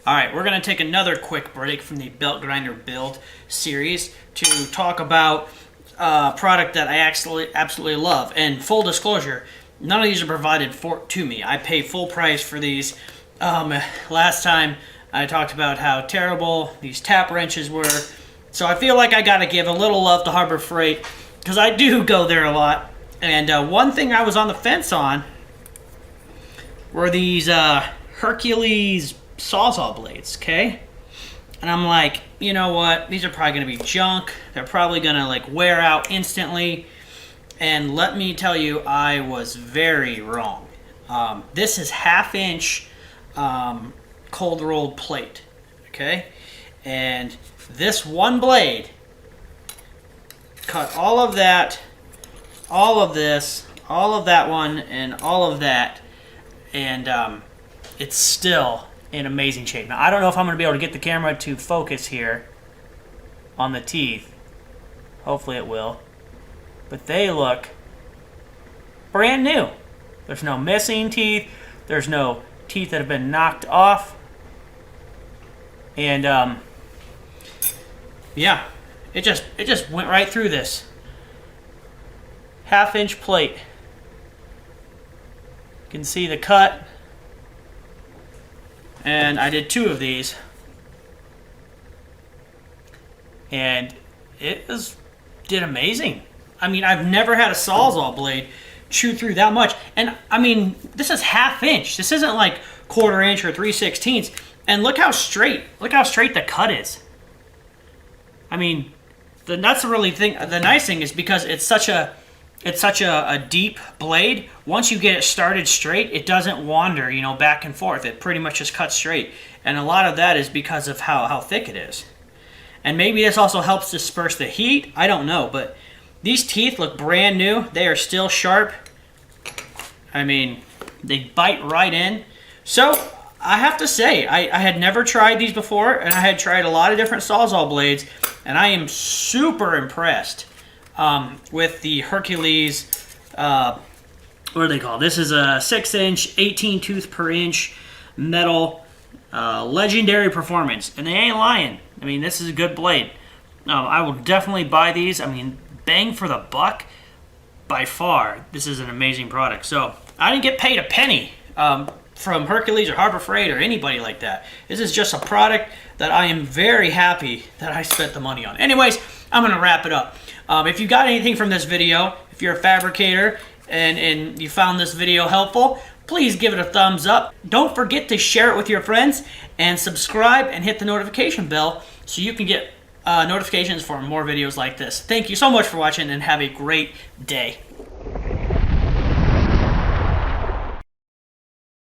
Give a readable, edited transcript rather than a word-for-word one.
Alright, we're going to take another quick break from the belt grinder build series to talk about a product that I absolutely love. And full disclosure, none of these are provided to me. I pay full price for these. Last time I talked about how terrible these tap wrenches were. So I feel like I got to give a little love to Harbor Freight because I do go there a lot. And one thing I was on the fence on were these Hercules Sawzall blades, okay? And I'm like, you know what? These are probably going to be junk. They're probably going to like wear out instantly. And let me tell you, I was very wrong. This is 1/2 inch cold rolled plate, okay? And this one blade cut all of that, all of this, all of that one, and all of that. And it's still in amazing shape. Now, I don't know if I'm going to be able to get the camera to focus here on the teeth. Hopefully it will. But they look brand new. There's no missing teeth. There's no teeth that have been knocked off. And yeah, it just went right through this 1/2 inch plate. You can see the cut. And I did 2 of these. And it did amazing. I mean, I've never had a Sawzall blade chew through that much. And I mean, this is 1/2 inch. This isn't like 1/4 inch or 3/16. And look how straight the cut is. I mean, the nice thing is because it's such a deep blade. Once you get it started straight, it doesn't wander, back and forth. It pretty much just cuts straight. And a lot of that is because of how thick it is. And maybe this also helps disperse the heat. I don't know, but these teeth look brand new. They are still sharp. I mean, they bite right in. So I have to say, I had never tried these before, and I had tried a lot of different Sawzall blades, and I am super impressed with the Hercules, what are they called? This is a 6-inch, 18 tooth per inch metal, legendary performance, and they ain't lying. I mean, this is a good blade. I will definitely buy these. I mean, bang for the buck. By far, this is an amazing product. So I didn't get paid a penny from Hercules or Harbor Freight or anybody like that. This is just a product that I am very happy that I spent the money on. Anyways, I'm going to wrap it up. If you got anything from this video, if you're a fabricator and you found this video helpful, please give it a thumbs up. Don't forget to share it with your friends and subscribe and hit the notification bell so you can get notifications for more videos like this. Thank you so much for watching and have a great day.